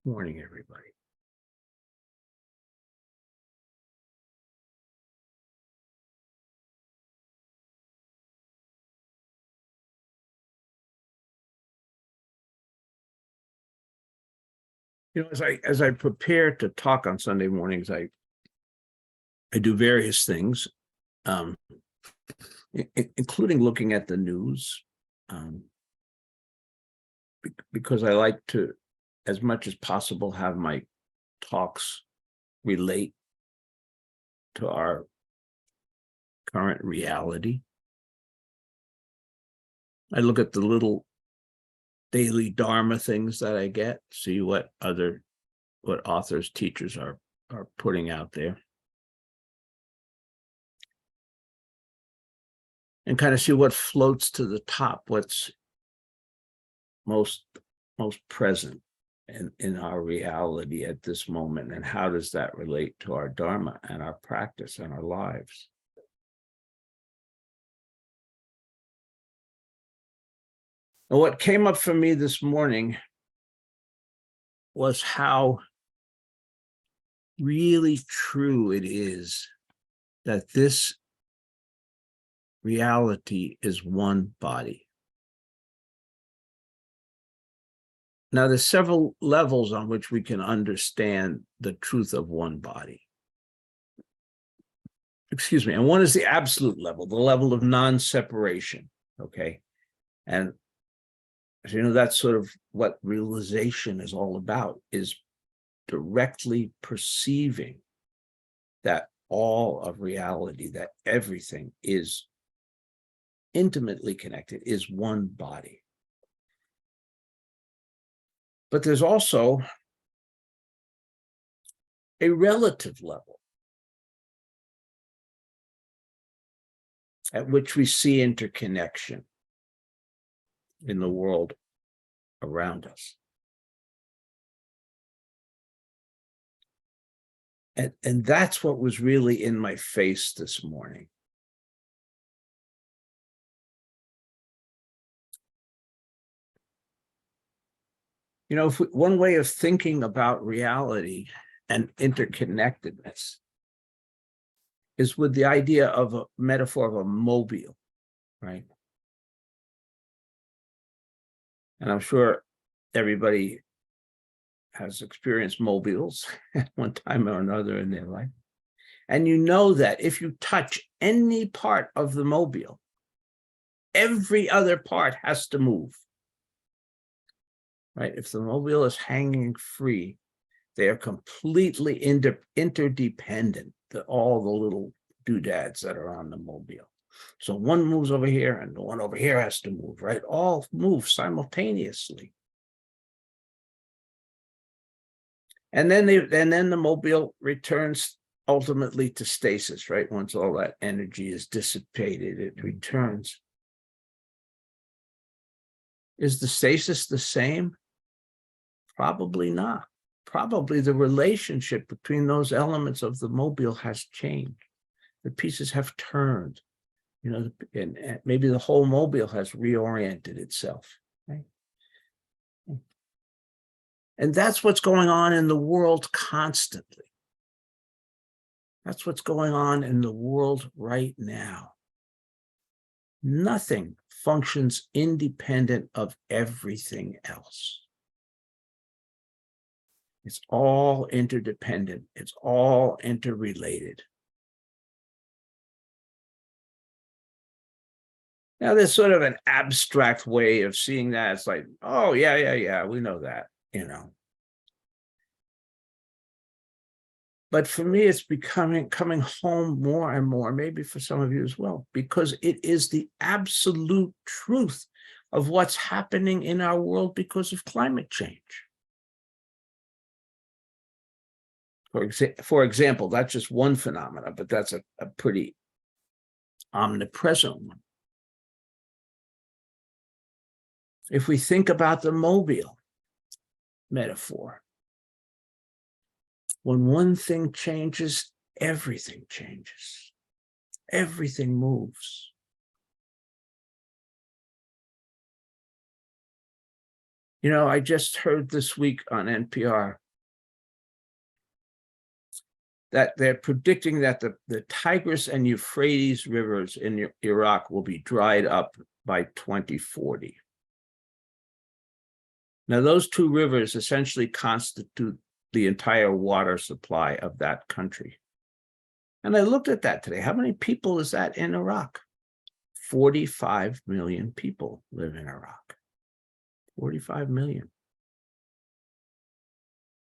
Morning, everybody. As I prepare to talk on Sunday mornings, I do various things, um, including looking at the news, because I like to, as much as possible, have my talks relate to our current reality. I look at the little daily Dharma things that I get, see what authors, teachers are putting out there, and kind of see what floats to the top, what's most present in our reality at this moment, and how does that relate to our Dharma and our practice and our lives. And what came up for me this morning was how really true it is that this reality is one body. Now, there's several levels on which we can understand the truth of one body. Excuse me. And one is the absolute level, the level of non-separation, okay? And that's sort of what realization is all about, is directly perceiving that all of reality, that everything is intimately connected, is one body. But there's also a relative level at which we see interconnection in the world around us. And that's what was really in my face this morning. One way of thinking about reality and interconnectedness is with the idea of a metaphor of a mobile, right? And I'm sure everybody has experienced mobiles at one time or another in their life. And you know that if you touch any part of the mobile, every other part has to move. Right? If the mobile is hanging free, they are completely interdependent, all the little doodads that are on the mobile. So one moves over here and the one over here has to move, right? All move simultaneously. And then the mobile returns ultimately to stasis, right? Once all that energy is dissipated, it returns. Is the stasis the same? Probably not. Probably the relationship between those elements of the mobile has changed. The pieces have turned, and maybe the whole mobile has reoriented itself, right? And that's what's going on in the world constantly. That's what's going on in the world right now. Nothing functions independent of everything else. It's all interdependent. It's all interrelated. Now, there's sort of an abstract way of seeing that. It's like, oh, yeah, we know that, But for me, it's coming home more and more, maybe for some of you as well, because it is the absolute truth of what's happening in our world because of climate change. For example, that's just one phenomenon, but that's a pretty omnipresent one. If we think about the mobile metaphor, when one thing changes, everything changes. Everything moves. You know, I just heard this week on NPR that they're predicting that the Tigris and Euphrates rivers in Iraq will be dried up by 2040. Now, those two rivers essentially constitute the entire water supply of that country. And I looked at that today. How many people is that in Iraq? 45 million people live in Iraq. 45 million.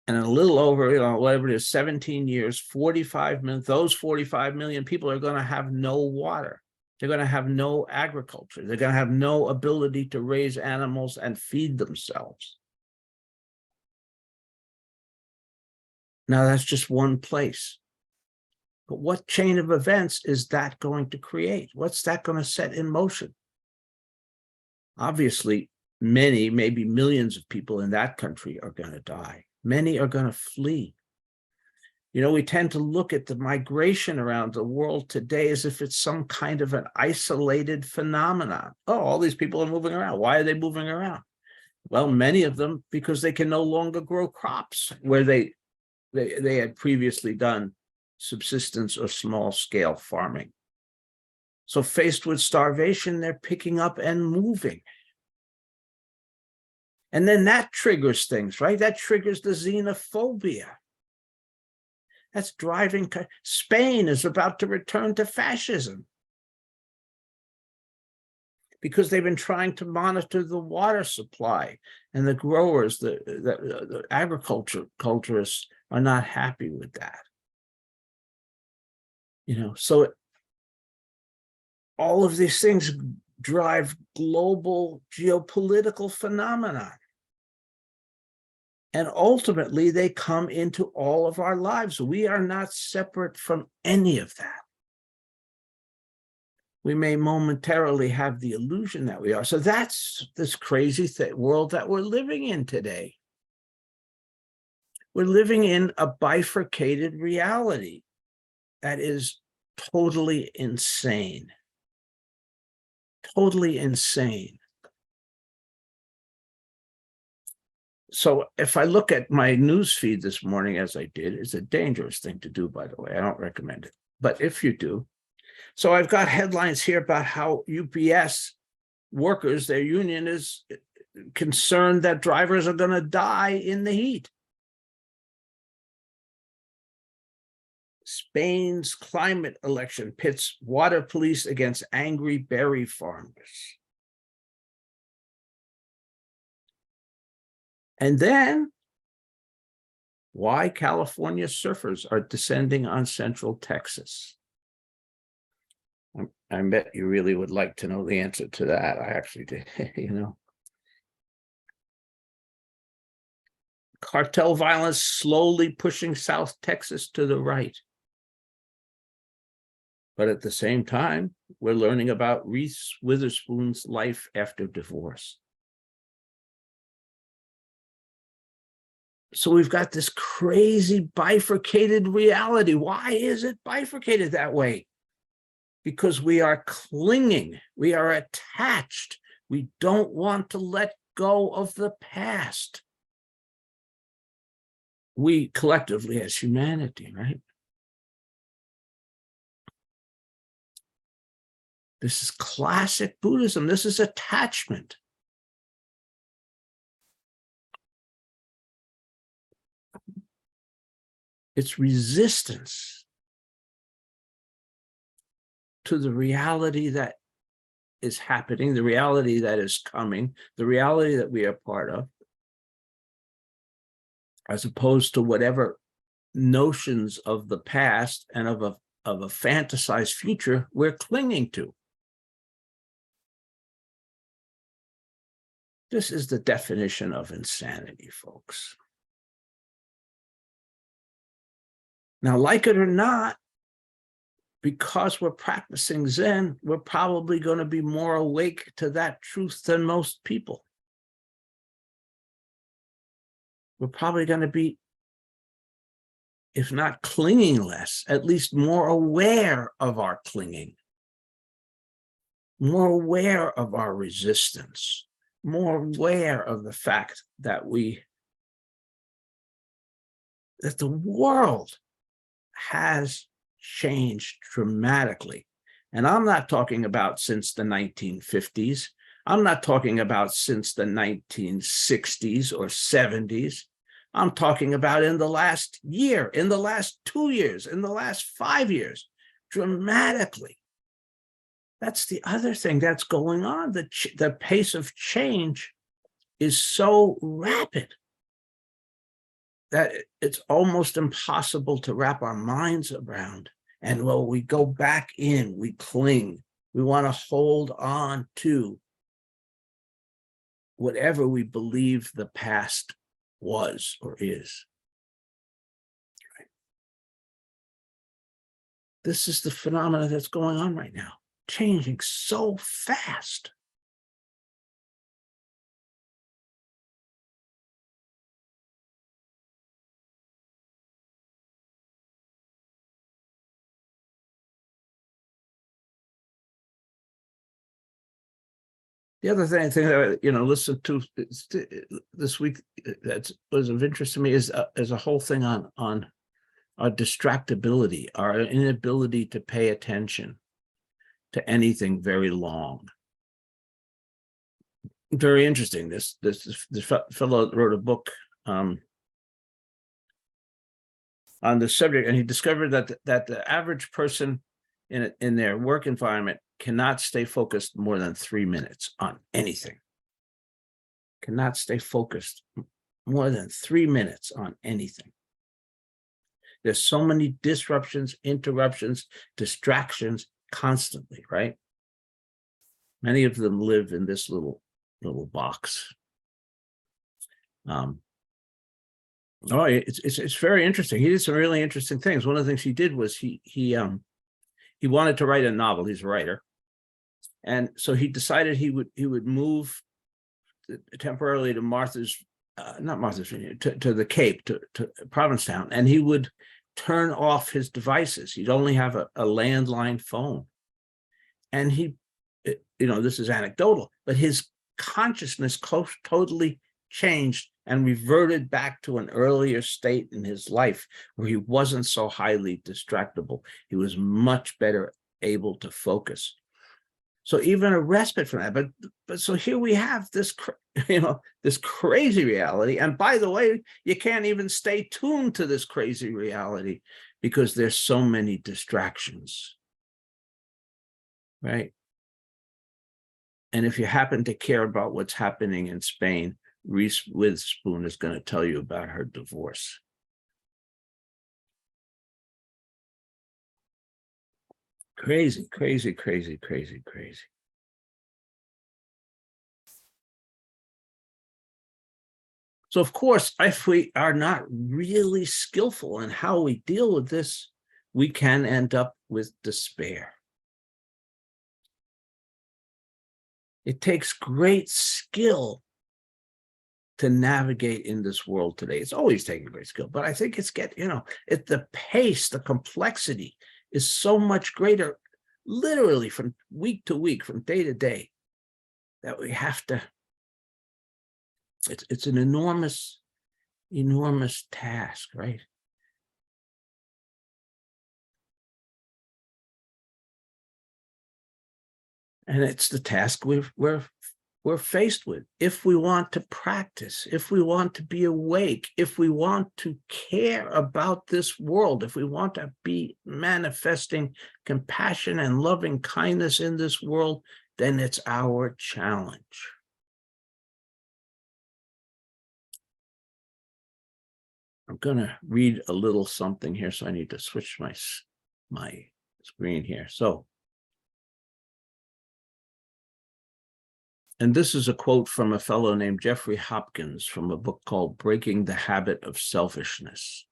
And in a little over, whatever it is, 17 years, 45 million, those 45 million people are going to have no water. They're going to have no agriculture. They're going to have no ability to raise animals and feed themselves. Now, that's just one place. But what chain of events is that going to create? What's that going to set in motion? Obviously, many, maybe millions of people in that country are going to die. Many are going to flee. You know, we tend to look at the migration around the world today as if it's some kind of an isolated phenomenon. Oh, all these people are moving around. Why are they moving around? Well, many of them because they can no longer grow crops where they had previously done subsistence or small-scale farming. So faced with starvation, they're picking up and moving. And then that triggers things, right? That triggers the xenophobia. That's driving. Spain is about to return to fascism because they've been trying to monitor the water supply, and the growers, the agriculturists are not happy with that. You know, so all of these things drive global geopolitical phenomena. And ultimately, they come into all of our lives. We are not separate from any of that. We may momentarily have the illusion that we are. So that's this crazy world that we're living in today. We're living in a bifurcated reality that is totally insane. Totally insane. So if I look at my news feed this morning, as I did, it's a dangerous thing to do, by the way. I don't recommend it. But if you do, so I've got headlines here about how UPS workers, their union is concerned that drivers are going to die in the heat. Spain's climate election pits water police against angry berry farmers. And then, why California surfers are descending on Central Texas. I bet you really would like to know the answer to that. I actually did, you know. Cartel violence slowly pushing South Texas to the right. But at the same time, we're learning about Reese Witherspoon's life after divorce. So we've got this crazy bifurcated reality. Why is it bifurcated that way? Because we are clinging, we are attached. We don't want to let go of the past. We collectively as humanity, right? This is classic Buddhism. This is attachment. It's resistance to the reality that is happening, the reality that is coming, the reality that we are part of, as opposed to whatever notions of the past and of a fantasized future we're clinging to. This is the definition of insanity, folks. Now, like it or not, because we're practicing Zen, we're probably going to be more awake to that truth than most people. We're probably going to be, if not clinging less, at least more aware of our clinging, more aware of our resistance, more aware of the fact that the world has changed dramatically. And I'm not talking about since the 1950s. I'm not talking about since the 1960s or 70s. I'm talking about in the last year, in the last 2 years, in the last 5 years, dramatically. That's the other thing that's going on. The pace of change is so rapid that it's almost impossible to wrap our minds around. And when we go back in, we cling. We want to hold on to whatever we believe the past was or is. Right? This is the phenomena that's going on right now, changing so fast. The other thing that listened to this week that was of interest to me is a whole thing on our distractibility, our inability to pay attention to anything very long. Very interesting. This fellow wrote a book on the subject, and he discovered that the average person in their work environment cannot stay focused more than 3 minutes on anything. Cannot stay focused more than 3 minutes on anything. There's so many disruptions, interruptions, distractions constantly, right? Many of them live in this little box. It's very interesting. He did some really interesting things. One of the things he did was he wanted to write a novel. He's a writer. And so he decided he would move temporarily to not Martha's Vineyard, to the Cape, to Provincetown, and he would turn off his devices. He'd only have a landline phone. And this is anecdotal, but his consciousness totally changed and reverted back to an earlier state in his life where he wasn't so highly distractible. He was much better able to focus. So even a respite from that, but so here we have this, this crazy reality. And by the way, you can't even stay tuned to this crazy reality because there's so many distractions, right? And if you happen to care about what's happening in Spain, Reese Witherspoon is going to tell you about her divorce. Crazy, crazy, crazy, crazy, crazy. So, of course, if we are not really skillful in how we deal with this, we can end up with despair. It takes great skill to navigate in this world today. It's always taking great skill, but I think the pace, the complexity is so much greater, literally from week to week, from day to day, that we have to, it's an enormous task, right? And it's the task we're faced with. If we want to practice, if we want to be awake, if we want to care about this world, if we want to be manifesting compassion and loving kindness in this world, then it's our challenge. I'm going to read a little something here, so I need to switch my screen here. And this is a quote from a fellow named Jeffrey Hopkins from a book called Breaking the Habit of Selfishness.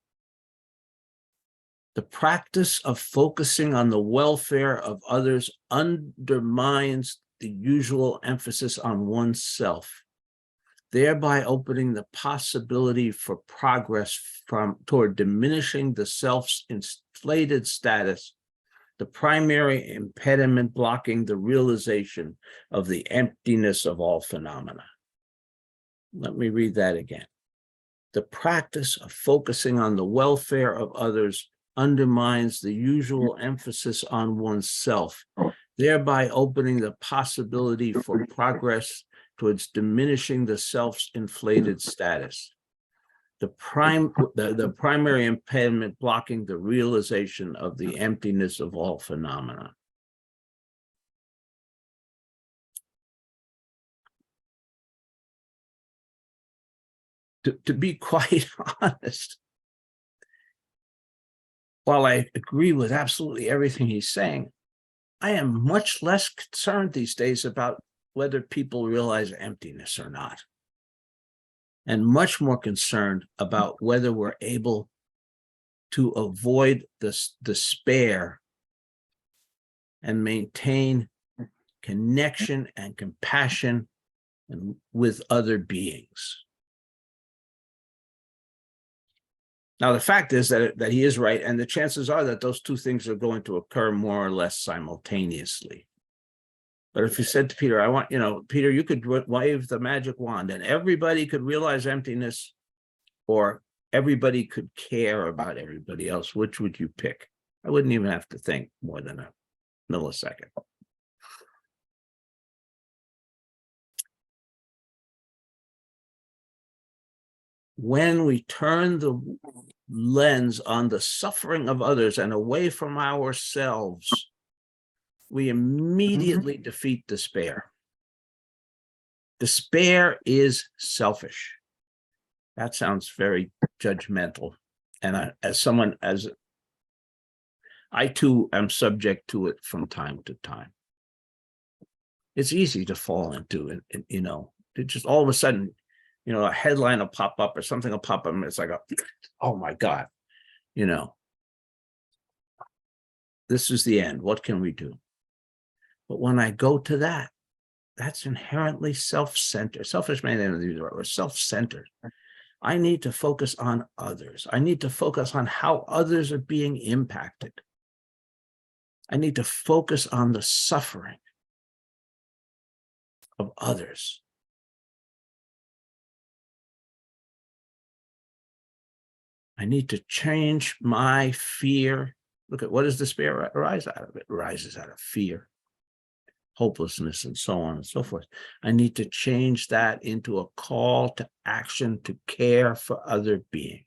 The practice of focusing on the welfare of others undermines the usual emphasis on oneself, thereby opening the possibility for progress toward diminishing the self's inflated status, the primary impediment blocking the realization of the emptiness of all phenomena. Let me read that again. The practice of focusing on the welfare of others undermines the usual emphasis on oneself, thereby opening the possibility for progress towards diminishing the self's inflated status. The primary impediment blocking the realization of the emptiness of all phenomena. To be quite honest, while I agree with absolutely everything he's saying, I am much less concerned these days about whether people realize emptiness or not, and much more concerned about whether we're able to avoid this despair and maintain connection and compassion with other beings. Now, the fact is that he is right, and the chances are that those two things are going to occur more or less simultaneously. But if you said to Peter, I want, Peter, you could wave the magic wand and everybody could realize emptiness, or everybody could care about everybody else, which would you pick? I wouldn't even have to think more than a millisecond. When we turn the lens on the suffering of others and away from ourselves, we immediately defeat despair. Despair is selfish. That sounds very judgmental. And as I too am subject to it from time to time. It's easy to fall into it, it just all of a sudden, a headline will pop up or something will pop up and it's like, oh my God, this is the end. What can we do? But when I go to that, that's inherently self-centered. Selfish may not use the right word, self-centered. I need to focus on others. I need to focus on how others are being impacted. I need to focus on the suffering of others. I need to change my fear. Look at, what does despair arise out of? It arises out of fear, hopelessness, and so on and so forth. I need to change that into a call to action to care for other beings.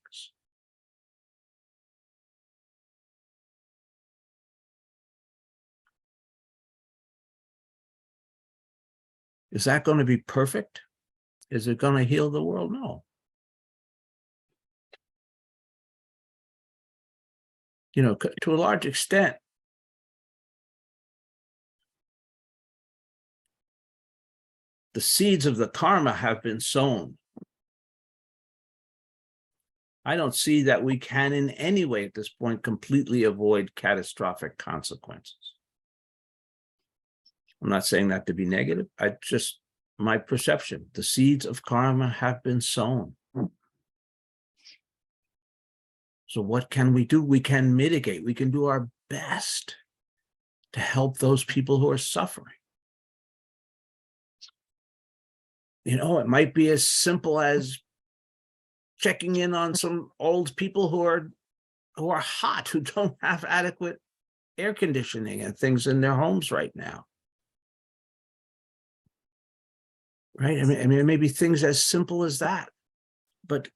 Is that going to be perfect? Is it going to heal the world? No. To a large extent, the seeds of the karma have been sown. I don't see that we can in any way at this point completely avoid catastrophic consequences. I'm not saying that to be negative. My perception, the seeds of karma have been sown. So what can we do? We can mitigate. We can do our best to help those people who are suffering. It might be as simple as checking in on some old people who are hot, who don't have adequate air conditioning and things in their homes right now. Right? I mean, it may be things as simple as that, but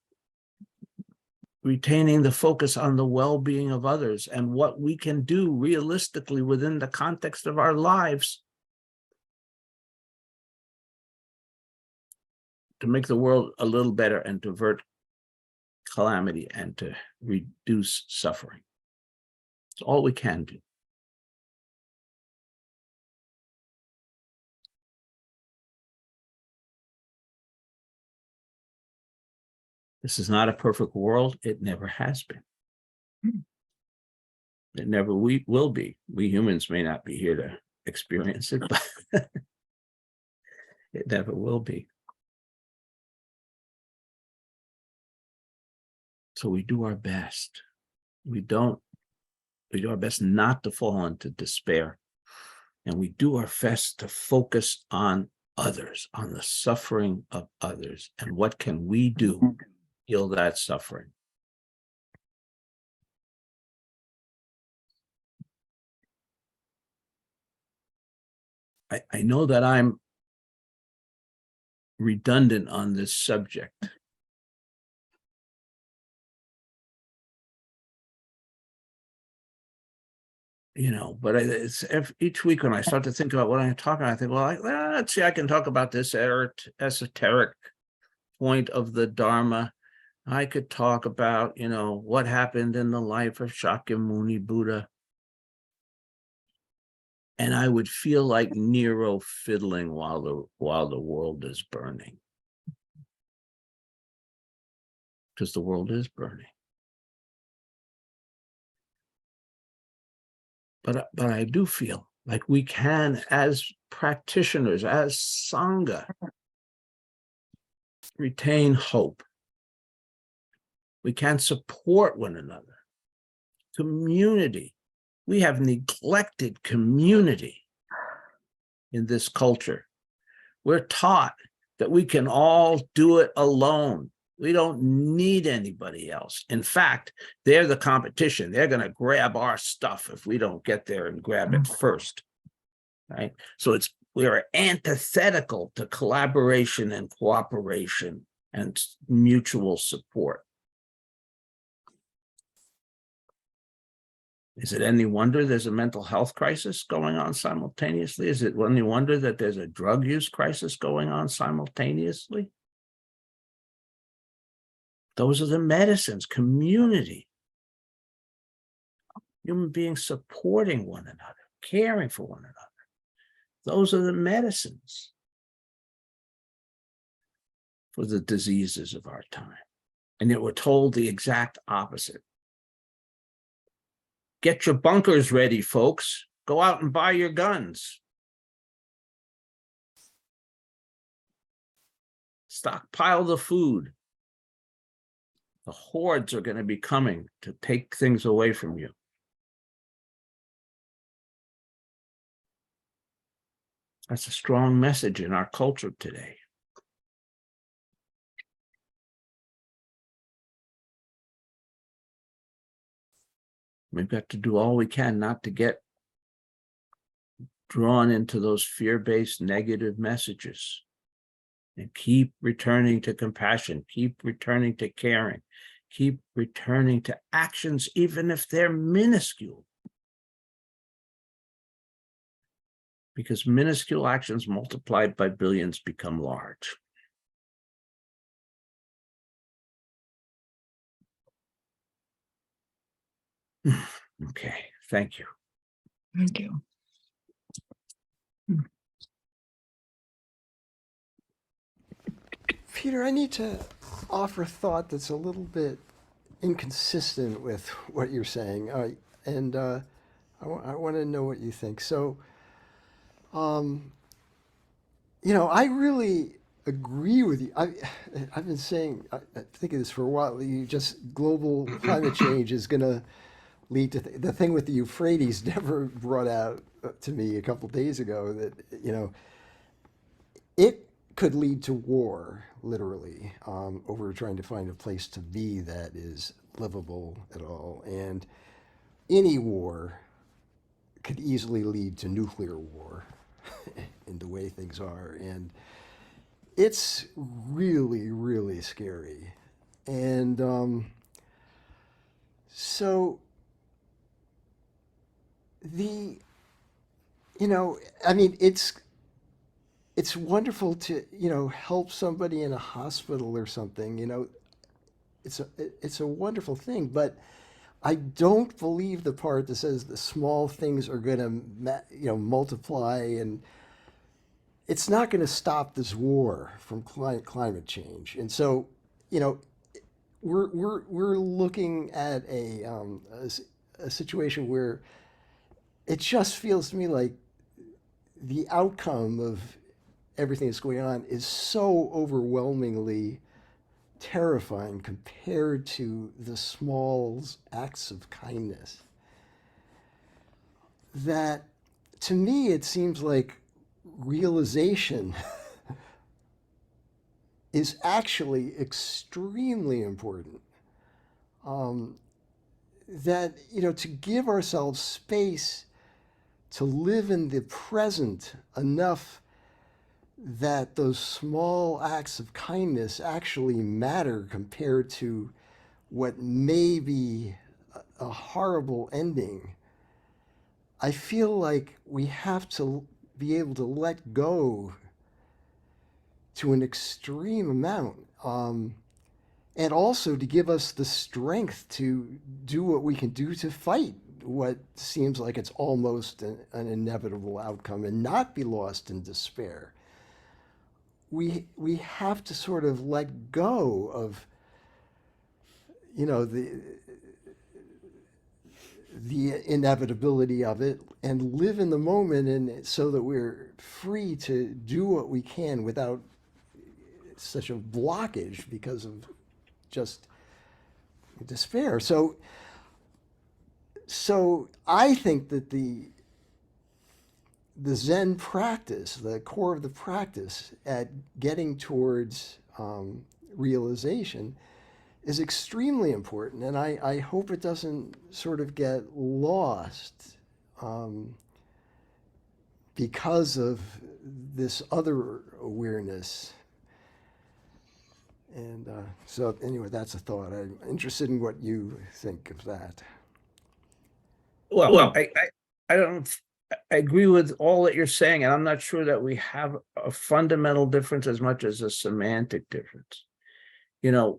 retaining the focus on the well-being of others and what we can do realistically within the context of our lives to make the world a little better and to avert calamity and to reduce suffering. It's all we can do. This is not a perfect world. It never has been. It never will be. We humans may not be here to experience it, but it never will be. So we do our best. We do our best not to fall into despair. And we do our best to focus on others, on the suffering of others. And what can we do to heal that suffering? I know that I'm redundant on this subject. But it's each week when I start to think about what I'm talking about, I think, well, let's see, I can talk about this esoteric point of the Dharma. I could talk about, what happened in the life of Shakyamuni Buddha. And I would feel like Nero fiddling while the world is burning. Because the world is burning. But I do feel like we can, as practitioners, as Sangha, retain hope. We can support one another. Community. We have neglected community in this culture. We're taught that we can all do it alone. We don't need anybody else. In fact, they're the competition. They're going to grab our stuff if we don't get there and grab it first, right? So we're antithetical to collaboration and cooperation and mutual support. Is it any wonder there's a mental health crisis going on simultaneously? Is it any wonder that there's a drug use crisis going on simultaneously? Those are the medicines, community. Human beings supporting one another, caring for one another. Those are the medicines for the diseases of our time. And yet we're told the exact opposite. Get your bunkers ready, folks. Go out and buy your guns. Stockpile the food. The hordes are going to be coming to take things away from you. That's a strong message in our culture today. We've got to do all we can not to get drawn into those fear-based negative messages, and keep returning to compassion, keep returning to caring, keep returning to actions, even if they're minuscule. Because minuscule actions multiplied by billions become large. Okay, thank you. Thank you. Peter, I need to offer a thought that's a little bit inconsistent with what you're saying, and I want to know what you think. So, I really agree with you. I've been saying, I think of this for a while. Global climate change is going to lead to the thing with the Euphrates never brought out to me a couple days ago that it could lead to war, literally, over trying to find a place to be that is livable at all. And any war could easily lead to nuclear war in the way things are. And it's really, really scary. And so it's wonderful to, help somebody in a hospital or something, it's a wonderful thing, but I don't believe the part that says the small things are going to, multiply, and it's not going to stop this war from climate change. And so, we're looking at a situation where it just feels to me like the outcome of everything that's going on is so overwhelmingly terrifying compared to the small acts of kindness that, to me, it seems like realization is actually extremely important. That, to give ourselves space to live in the present enough that those small acts of kindness actually matter compared to what may be a horrible ending. I feel like we have to be able to let go to an extreme amount. And also to give us the strength to do what we can do to fight what seems like it's almost an inevitable outcome and not be lost in despair. We have to sort of let go of, the inevitability of it and live in the moment, and so that we're free to do what we can without such a blockage because of just despair. So I think that the Zen practice, the core of the practice at getting towards realization, is extremely important, and I hope it doesn't sort of get lost because of this other awareness. And so anyway, that's a thought. I'm interested in what you think of that. Well, I don't, I agree with all that you're saying, and I'm not sure that we have a fundamental difference as much as a semantic difference.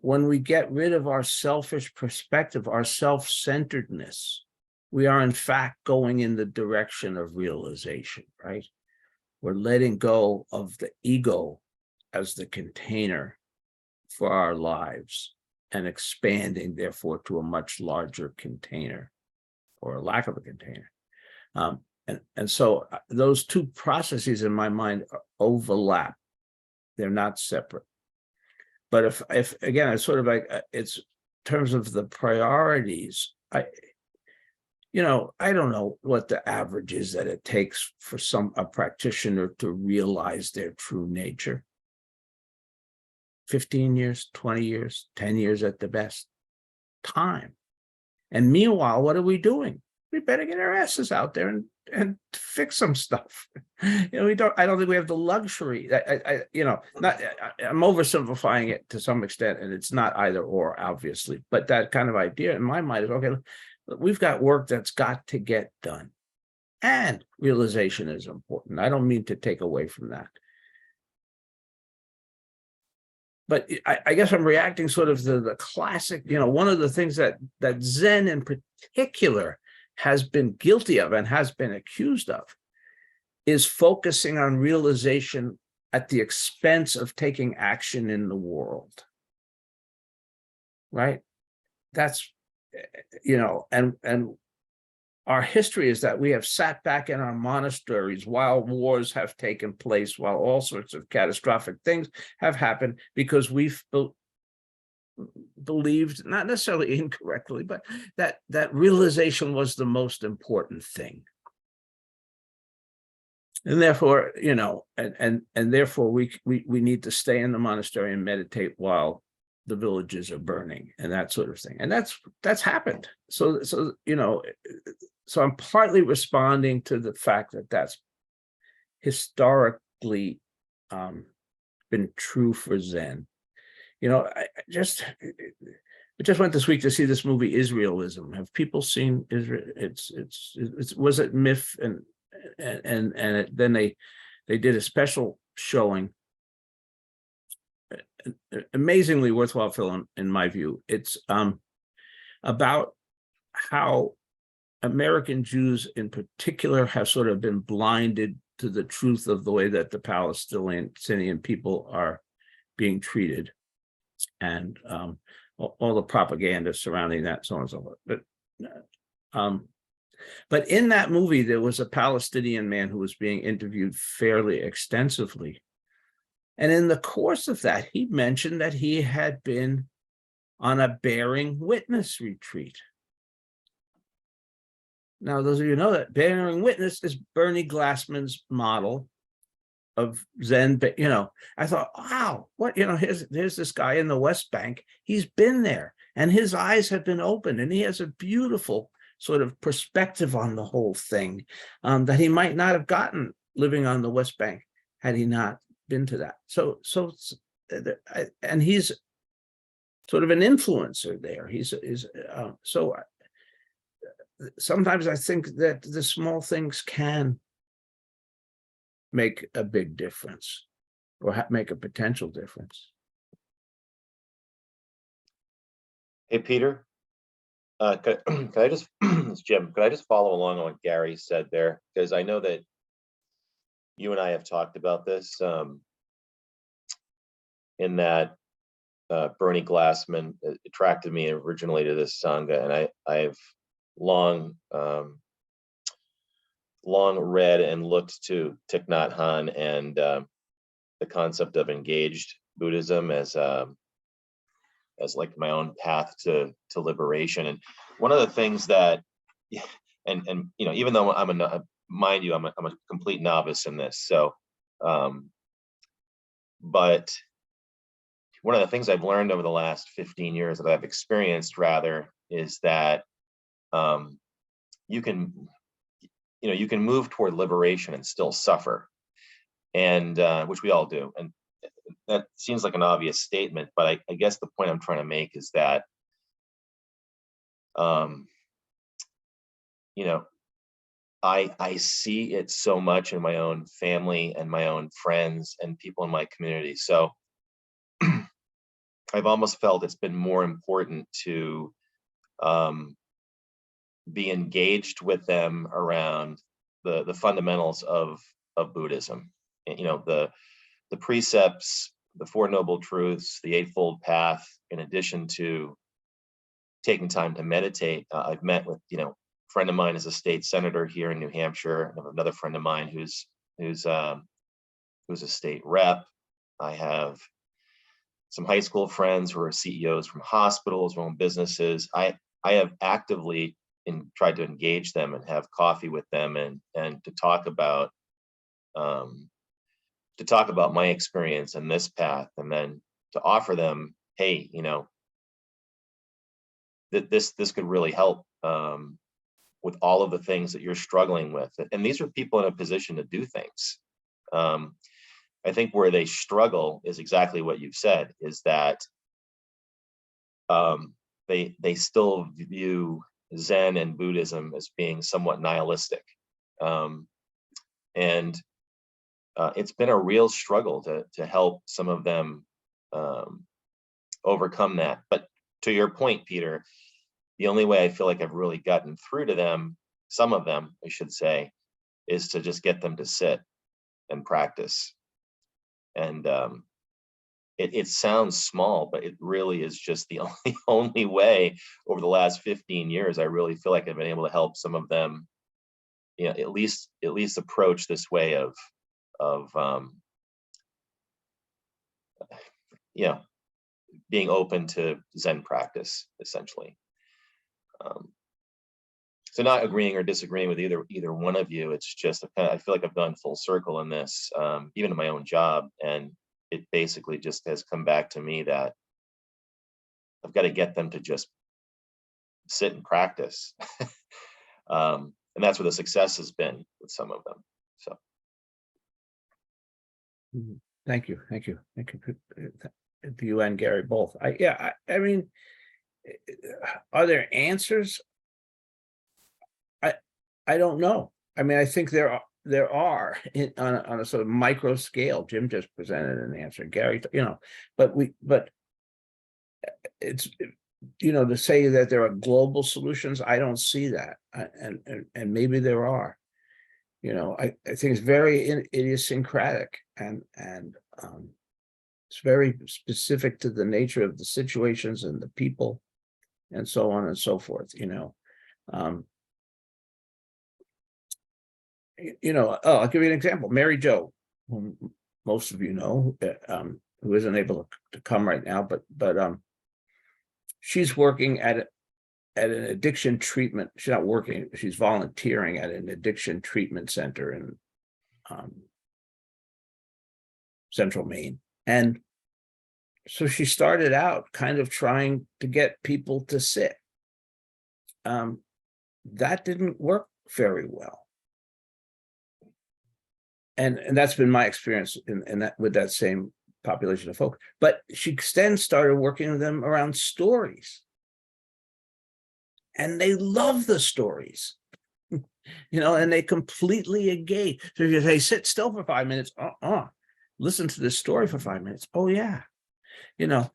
When we get rid of our selfish perspective, our self-centeredness, we are in fact going in the direction of realization, right? We're letting go of the ego as the container for our lives and expanding, therefore, to a much larger container, or a lack of a container. And so those two processes in my mind overlap. They're not separate. But if again, it's sort of like, it's in terms of the priorities, I don't know what the average is that it takes for a practitioner to realize their true nature. 15 years, 20 years, 10 years at the best. Time. And meanwhile, what are we doing? We better get our asses out there and fix some stuff. I don't think we have the luxury. I'm oversimplifying it to some extent, and it's not either or, obviously, but that kind of idea in my mind is, okay, we've got work that's got to get done, and realization is important. I don't mean to take away from that. But I guess I'm reacting sort of to the classic, one of the things that Zen in particular has been guilty of and has been accused of is focusing on realization at the expense of taking action in the world. Right? That's, and our history is that we have sat back in our monasteries while wars have taken place, while all sorts of catastrophic things have happened, because we've believed, not necessarily incorrectly, but that realization was the most important thing. And therefore, and therefore we need to stay in the monastery and meditate while the villages are burning and that sort of thing. And that's happened. So I'm partly responding to the fact that that's historically been true for Zen. I just went this week to see this movie Israelism. Have people seen Israel? It's was it myth, and then they did a special showing. Amazingly worthwhile film, in my view. It's about how American Jews in particular have sort of been blinded to the truth of the way that the Palestinian people are being treated, and all the propaganda surrounding that, so on and so forth. But in that movie, there was a Palestinian man who was being interviewed fairly extensively. And in the course of that, he mentioned that he had been on a bearing witness retreat. Now, those of you know that bearing witness is Bernie Glassman's model of Zen, but I thought, wow, what, here's this guy in the West Bank. He's been there and his eyes have been opened and he has a beautiful sort of perspective on the whole thing, that he might not have gotten living on the West Bank had he not been to that. And he's sort of an influencer there. So sometimes I think that the small things can make a big difference, or make a potential difference. Hey, Peter, could I just, it's Jim, could I just follow along on what Gary said there? Because I know that you and I have talked about this, in that Bernie Glassman attracted me originally to this Sangha, and I've long read and looked to Thich Nhat Hanh and the concept of engaged Buddhism as like my own path to liberation. And one of the things that, and even though I'm a complete novice in this, so but one of the things I've learned over the last 15 years that I've experienced rather is that you can move toward liberation and still suffer, and which we all do. And that seems like an obvious statement, but I guess the point I'm trying to make is that I see it so much in my own family and my own friends and people in my community. So I've almost felt it's been more important to be engaged with them around the fundamentals of Buddhism. The precepts, the Four Noble Truths, the Eightfold Path, in addition to taking time to meditate. I've met with, a friend of mine is a state senator here in New Hampshire. I have another friend of mine who's a state rep. I have some high school friends who are CEOs from hospitals, who own businesses. I have actively tried to engage them and have coffee with them and to talk about my experience in this path, and then to offer them, hey, that this could really help with all of the things that you're struggling with. And these are people in a position to do things. I think where they struggle is exactly what you've said, is that they still view Zen and Buddhism as being somewhat nihilistic. And it's been a real struggle to help some of them overcome that. But to your point, Peter, the only way I feel like I've really gotten through to them, some of them, I should say, is to just get them to sit and practice. And it sounds small, but it really is just the only way over the last 15 years. I really feel like I've been able to help some of them, at least approach this way of being open to Zen practice, essentially. So not agreeing or disagreeing with either one of you. It's just I feel like I've gone full circle in this, even in my own job, and it basically just has come back to me that I've got to get them to just sit and practice. And that's where the success has been with some of them. So. Thank you to you and Gary both. I mean, are there answers? I don't know. I mean, I think there are on a sort of micro scale. Jim just presented an answer, Gary, but it's, to say that there are global solutions, I don't see that. And maybe there are. I think it's very idiosyncratic and it's very specific to the nature of the situations and the people and so on and so forth. I'll give you an example. Mary Jo, whom most of you know, who isn't able to come right now, but she's working at an addiction treatment. She's not working, she's volunteering at an addiction treatment center Central Maine. And so she started out kind of trying to get people to sit. That didn't work very well. And that's been my experience in that with that same population of folk. But she then started working with them around stories. And they love the stories, and they completely engage. So if you say, sit still for 5 minutes, listen to this story for 5 minutes. Oh, yeah.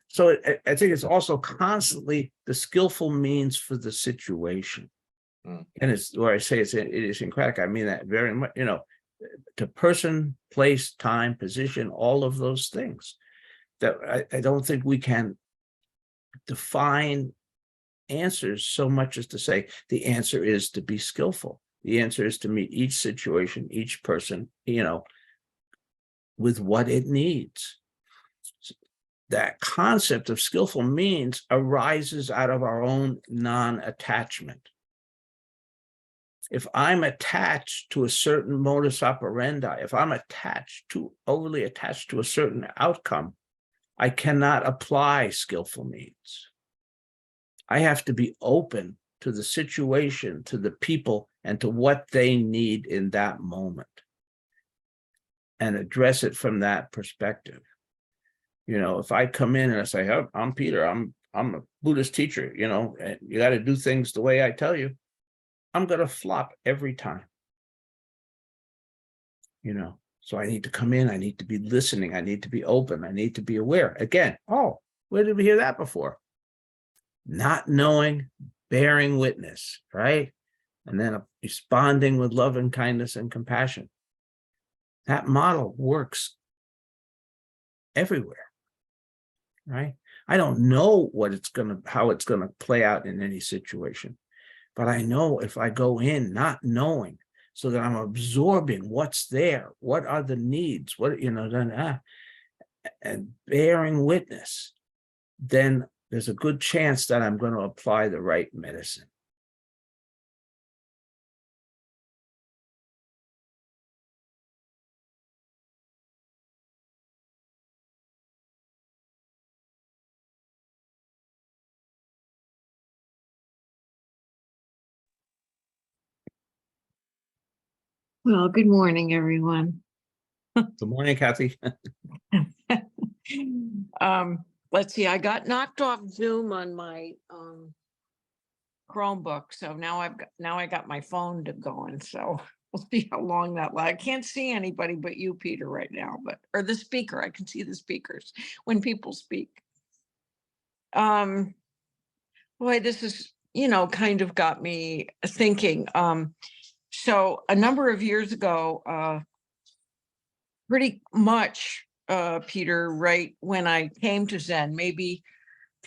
So I think it's also constantly the skillful means for the situation. And it's where I say it's idiosyncratic. I mean that very much, to person, place, time, position, all of those things that I don't think we can define answers so much as to say the answer is to be skillful. The answer is to meet each situation, each person, with what it needs. That concept of skillful means arises out of our own non-attachment. If I'm attached to a certain modus operandi, if I'm overly attached to a certain outcome, I cannot apply skillful means. I have to be open to the situation, to the people, and to what they need in that moment, and address it from that perspective. If I come in and I say, oh, I'm Peter, I'm a Buddhist teacher, and you got to do things the way I tell you, I'm going to flop every time. So I need to come in, I need to be listening, I need to be open, I need to be aware. Again, where did we hear that before? Not knowing, bearing witness, right? And then responding with love and kindness and compassion. That model works everywhere, right? I don't know how it's gonna play out in any situation, but I know if I go in not knowing, so that I'm absorbing what's there, what are the needs, and bearing witness, then there's a good chance that I'm going to apply the right medicine. Well, good morning, everyone. Good morning, Kathy. Let's see, I got knocked off Zoom on my Chromebook, so now I got my phone going. So we'll see how long that lasts. I can't see anybody but you, Peter, right now, or the speaker. I can see the speakers when people speak. Boy, this is kind of got me thinking. So a number of years ago, pretty much, Peter, right when I came to Zen, maybe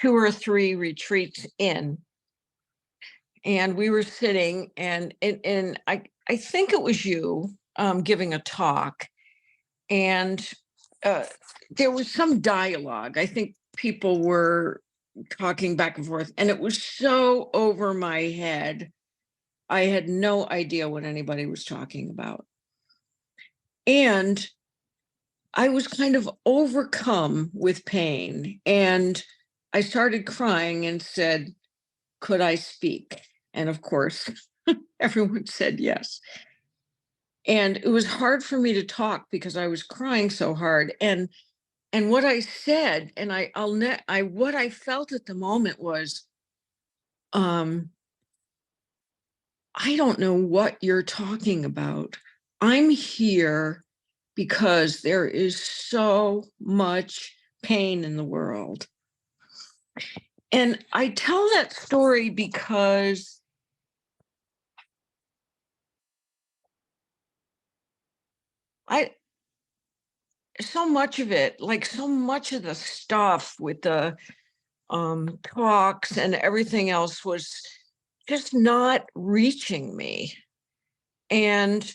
2 or 3 retreats in, and we were sitting, and I think it was you giving a talk, and there was some dialogue. I think people were talking back and forth, and it was so over my head. I had no idea what anybody was talking about. And I was kind of overcome with pain. And I started crying and said, could I speak? And of course, everyone said yes. And it was hard for me to talk because I was crying so hard. And what I said, and what I felt at the moment was, I don't know what you're talking about. I'm here because there is so much pain in the world. And I tell that story because so much of it, like so much of the stuff with the talks and everything else was just not reaching me. And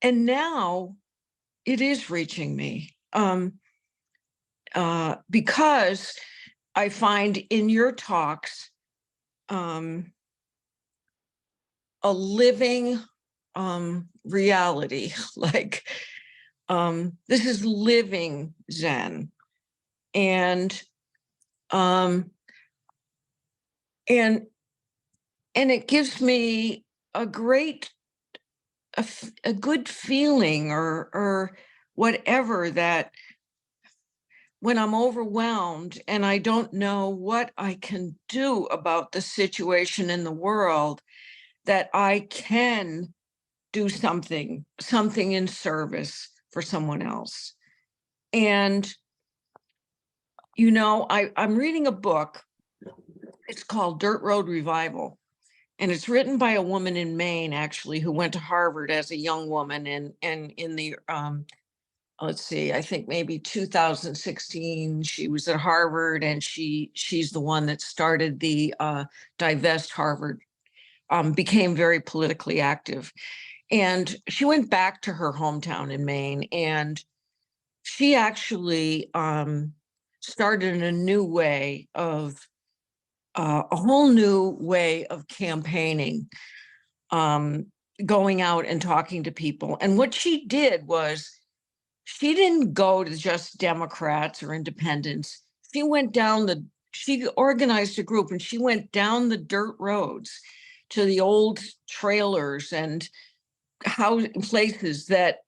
now it is reaching me, because I find in your talks a living reality. Like, this is living Zen. And and it gives me a great, a good feeling, or whatever, that when I'm overwhelmed and I don't know what I can do about the situation in the world, that I can do something in service for someone else. And, I'm reading a book. It's called Dirt Road Revival. And it's written by a woman in Maine, actually, who went to Harvard as a young woman. And in the, let's see, I think maybe 2016, she was at Harvard, and she's the one that started the Divest Harvard, became very politically active. And she went back to her hometown in Maine, and she actually started a new way of, a whole new way of campaigning, going out and talking to people. And what she did was, she didn't go to just Democrats or independents. She organized a group, and she went down the dirt roads to the old trailers and places that,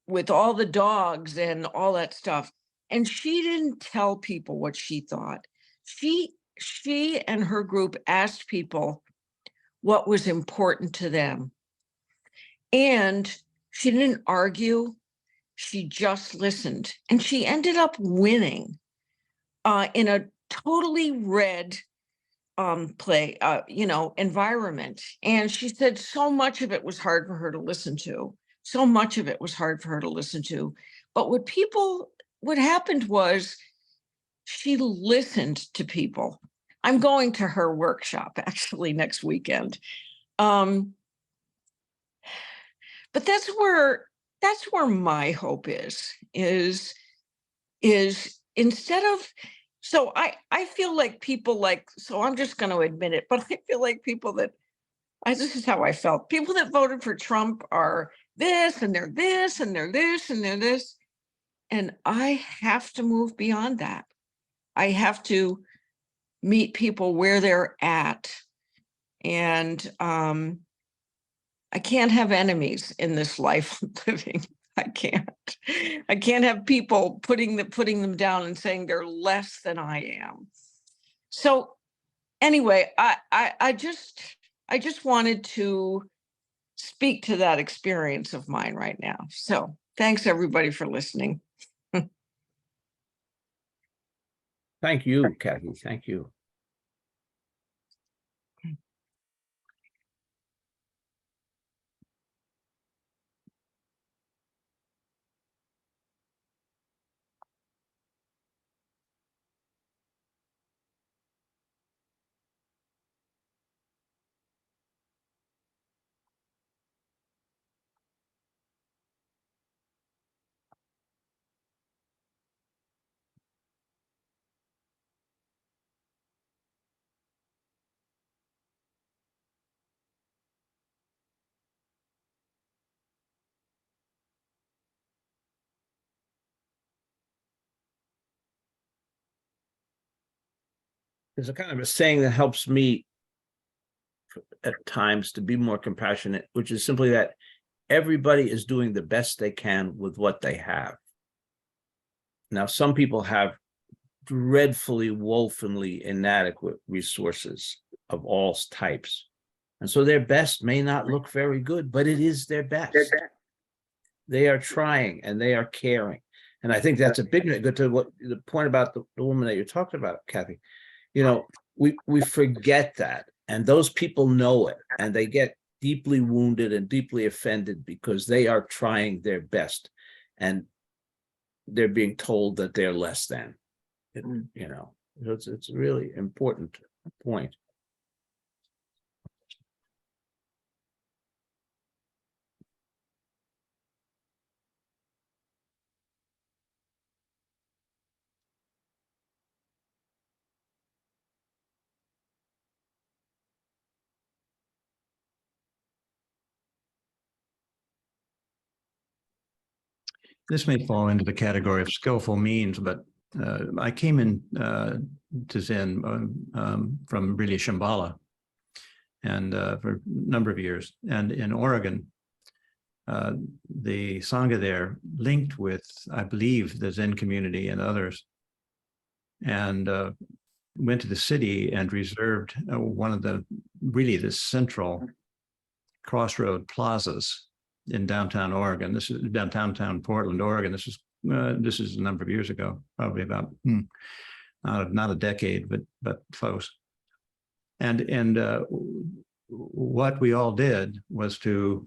with all the dogs and all that stuff. And she didn't tell people what she thought. She and her group asked people what was important to them. And she didn't argue. She just listened. And she ended up winning in a totally red environment. And she said so much of it was hard for her to listen to. So much of it was hard for her to listen to. But what happened was, she listened to people. I'm going to her workshop actually next weekend. But that's where my hope is instead of, so I feel like people, like, so I'm just going to admit it, but I feel like people that, this is how I felt. People that voted for Trump are this, and they're this, and they're this, and they're this. And I have to move beyond that. I have to meet people where they're at. And I can't have enemies in this life I'm living. I can't. I can't have people putting them down and saying they're less than I am. So anyway, I just wanted to speak to that experience of mine right now. So thanks everybody for listening. Thank you, Kathy. Thank you. There's a kind of a saying that helps me at times to be more compassionate, which is simply that everybody is doing the best they can with what they have. Now, some people have dreadfully, woefully inadequate resources of all types. And so their best may not look very good, but it is their best. They are trying and they are caring. And I think that's a big, good to what the point about the woman that you're talking about, Kathy. We forget that. And those people know it, and they get deeply wounded and deeply offended because they are trying their best and they're being told that they're less than. It's a really important point. this may fall into the category of skillful means, but I came in to Zen from really Shambhala, and for a number of years. And in Oregon, the Sangha there linked with, I believe, the Zen community and others, and went to the city and reserved one of the central crossroad plazas in downtown Oregon. This is downtown Portland, Oregon. This is a number of years ago, probably about not a decade, but close. And what we all did was to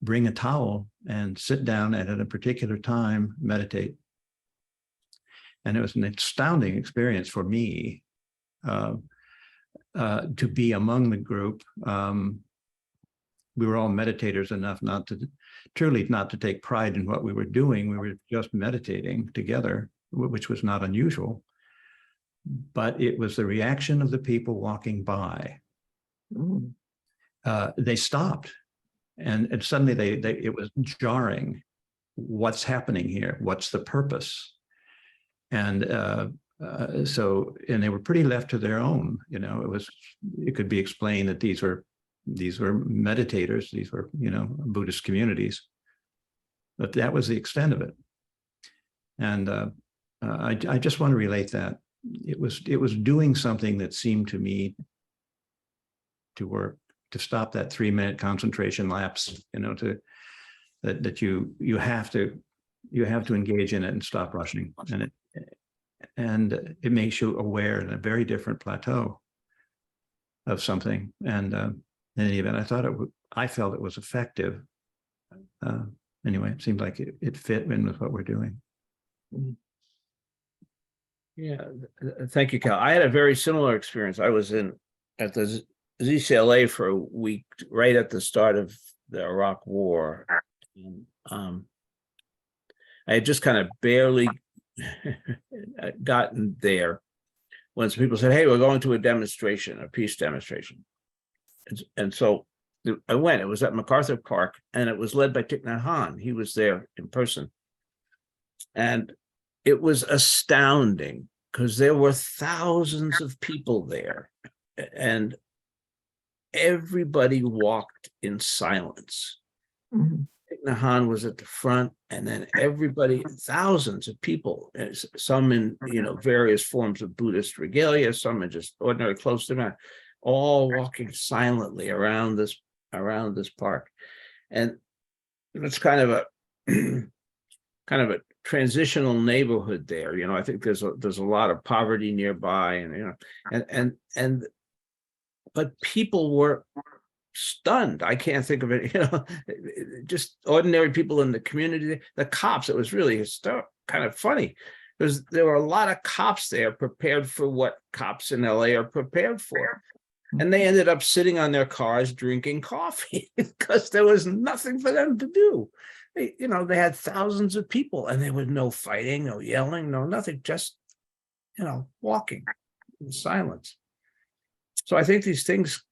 bring a towel and sit down and at a particular time meditate. And it was an astounding experience for me to be among the group. We were all meditators enough not to take pride in what we were doing. We were just meditating together, which was not unusual. But it was the reaction of the people walking by. They stopped, and suddenly it was jarring. What's happening here? What's the purpose? And they were pretty left to their own. It could be explained that these were meditators, these were Buddhist communities, but that was the extent of it. And I just want to relate that it was doing something that seemed to me to work, to stop that 3-minute concentration lapse, that you have to engage in it and stop rushing, and it makes you aware in a very different plateau of something. And in any event, I felt it was effective. Anyway, it seemed like it fit in with what we're doing. Yeah, thank you, Cal. I had a very similar experience. I was at the ZCLA for a week right at the start of the Iraq War. And, I had just kind of barely gotten there when some people said, "Hey, we're going to a demonstration, a peace demonstration." And so I went. It was at MacArthur Park, and it was led by Thich Nhat Hanh. He was there in person. And it was astounding because there were thousands of people there, and everybody walked in silence. Thich Nhat Hanh was at the front, and then everybody, thousands of people, some in various forms of Buddhist regalia, some in just ordinary clothes, all walking silently around this park. And it's kind of a transitional neighborhood there. I think there's a lot of poverty nearby, and but people were stunned. I can't think of it, just ordinary people in the community. The cops, it was really kind of funny because there were a lot of cops there prepared for what cops in LA are prepared for. And they ended up sitting on their cars drinking coffee because there was nothing for them to do. They had thousands of people, and there was no fighting, no yelling, no nothing, just, walking in silence. So I think these things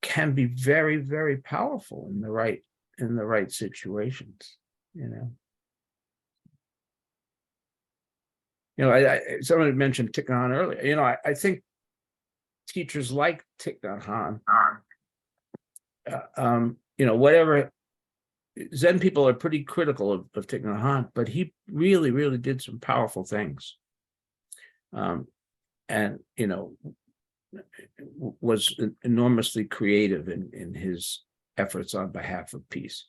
can be very, very powerful in the right situations. Someone mentioned Thich Nhat Hanh earlier. I think teachers like Thich Nhat Hanh, whatever. Zen people are pretty critical of Thich Nhat Hanh, but he really, really did some powerful things, and was enormously creative in his efforts on behalf of peace.